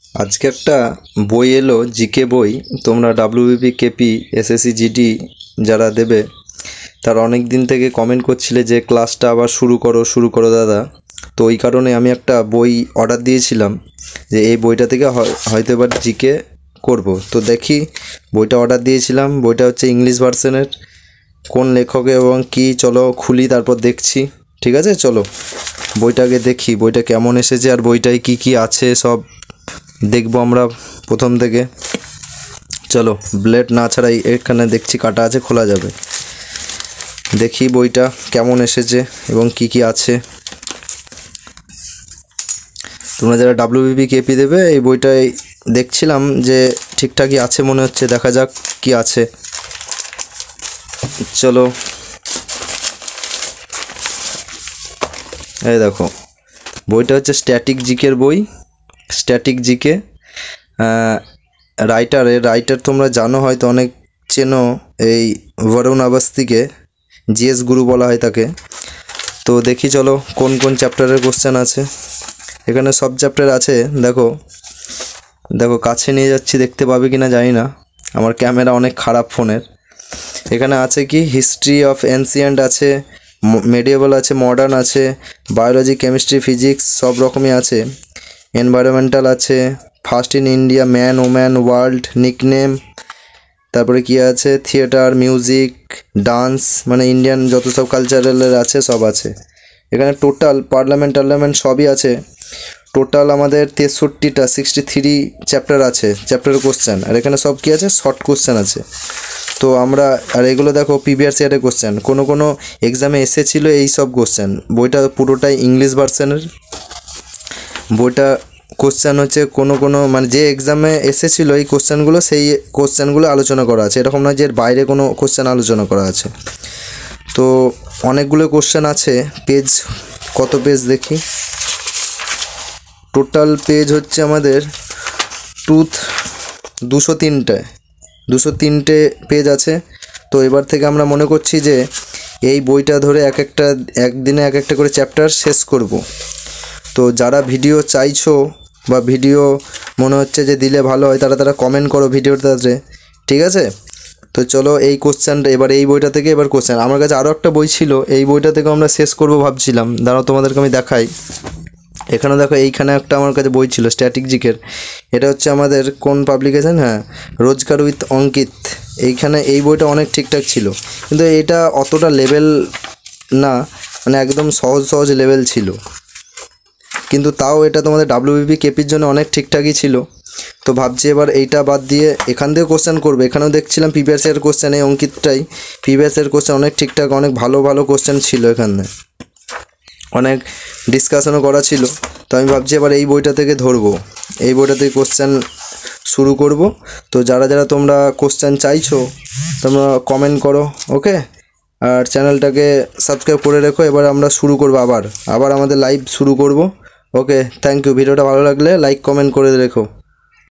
আজকে একটা বই এলো, জিকে বই। তোমরা ডাব্লিউবিপি, কেপি, এসএসসি, জিডি যারা দেবে তারা অনেক দিন থেকে কমেন্ট করছিলে যে ক্লাসটা আবার শুরু করো দাদা। তো ওই কারণে আমি একটা বই অর্ডার দিয়েছিলাম যে এই বইটা থেকে হয়তো এবার জিকে করব। তো দেখি, বইটা অর্ডার দিয়েছিলাম, বইটা হচ্ছে ইংলিশ ভার্সনের। কোন লেখকে এবং কি, চলো খুলি তারপর দেখছি। ঠিক আছে, চলো বইটাকে দেখি, বইটা কেমন এসেছে আর বইটায় কি কি আছে সব দেখবো আমরা প্রথম থেকে। চলো, ব্লেড না ছাড়াই এখানে দেখছি কাটা আছে, খোলা যাবে। দেখি বইটা কেমন এসেছে এবং কি কি আছে। তোমরা যারা ডাব্লিউবিপি কেপি দেবে এই বইটাই দেখছিলাম যে ঠিকঠাকই আছে মনে হচ্ছে, দেখা যাক কি আছে। চলো, এই দেখো বইটা হচ্ছে স্ট্যাটিক জিকের বই, স্ট্যাটিক জিকে। রাইটার তোমরা জানো হয়তো, অনেক চেনো, এই বরুণ আবাস্তিকে, জিএস গুরু বলা হয় তাকে। তো দেখি চলো কোন কোন চ্যাপ্টারের কোশ্চেন আছে। এখানে সব চ্যাপ্টার আছে, দেখো দেখো কাছে নিয়ে যাচ্ছি, দেখতে পাবে কি না জানি না, আমার ক্যামেরা অনেক খারাপ ফোনের। এখানে আছে কি, হিস্ট্রি অফ এনসিয়েন্ট আছে, মেডিয়েভাল আছে, মডার্ন আছে, বায়োলজি, কেমিস্ট্রি, ফিজিক্স সব রকমই আছে, এনভায়রনমেন্টাল আছে, first in India, man woman world, nickname, তারপরে কি আছে, থিয়েটার, মিউজিক, ডান্স, মানে ইন্ডিয়ান যত সব কালচারালের আছে সব আছে। এখানে টোটাল পার্লামেন্ট সবই আছে। টোটাল আমাদের 63টা 63 চ্যাপ্টার আছে, চ্যাপ্টারের কোশ্চেন। আর এখানে সব কি আছে, শর্ট কোশ্চেন আছে। তো আমরা, আর এগুলো দেখো প্রিভিয়াস ইয়ারের কোশ্চেন, কোনো এক্সামে এসেছিলো এই সব কোশ্চেন। বইটা পুরোটাই ইংলিশ ভার্সনের। বইটা কোশ্চেন হচ্ছে কোনো মানে যে এক্সামে এসেছিলো এই কোশ্চেনগুলো, সেই কোশ্চেনগুলো আলোচনা করা আছে। এরকম নয় যে এর বাইরে কোনো কোশ্চেন আলোচনা করা আছে। তো অনেকগুলো কোশ্চেন আছে। পেজ, কত পেজ দেখি, টোটাল পেজ হচ্ছে আমাদের 203টে পেজ আছে। তো এবার থেকে আমরা মনে করছি যে এই বইটা ধরে একদিনে এক একটা করে চ্যাপ্টার শেষ করব। তো যারা ভিডিও চাইছো বা ভিডিও মনে হচ্ছে যে দিলে ভালো হয়, তারা কমেন্ট করো ভিডিওটাতে, ঠিক আছে? তো চলো এই কোশ্চেনটা এবার, এই বইটা থেকে এবার কোশ্চেন। আমার কাছে আরও একটা বই ছিল, এই বইটা থেকে আমরা শেষ করব ভাবছিলাম। দাঁড়াও তোমাদেরকে আমি দেখাই। এখানে দেখো, এইখানে একটা আমার কাছে বই ছিল স্ট্যাটিক জিকের। এটা হচ্ছে আমাদের কোন পাবলিকেশন, হ্যাঁ, রোজগার উইথ অঙ্কিত। এইখানে এই বইটা অনেক ঠিকঠাক ছিল, কিন্তু এটা অতটা লেভেল না, মানে একদম সহজ লেভেল ছিল। কিন্তু তাও এটা তোমাদের ডাব্লিউবিপি কেপির জন্য অনেক ঠিকঠাকই ছিল। তো ভাবছি এবার এইটা বাদ দিয়ে এখান থেকে কোশ্চেন করবে। এখানেও দেখছিলাম প্রিভিয়াস ইয়ার কোশ্চেন, এই অঙ্কিতটাই প্রিভিয়াস ইয়ার কোশ্চেন অনেক ঠিকঠাক, অনেক ভালো কোশ্চেন ছিল, এখানে অনেক ডিসকাশনও করা ছিল। তো আমি ভাবছি এবার এই বইটা থেকে ধরবো, এই বইটা থেকে কোশ্চেন শুরু করব। তো যারা তোমরা কোশ্চেন চাইছো তোমরা কমেন্ট করো, ওকে? আর চ্যানেলটাকে সাবস্ক্রাইব করে রেখো। এবার আমরা শুরু করবো, আবার আমাদের লাইভ শুরু করব, ওকে? Thank you. ভিডিওটা ভালো লাগলে লাইক কমেন্ট করে রেখো।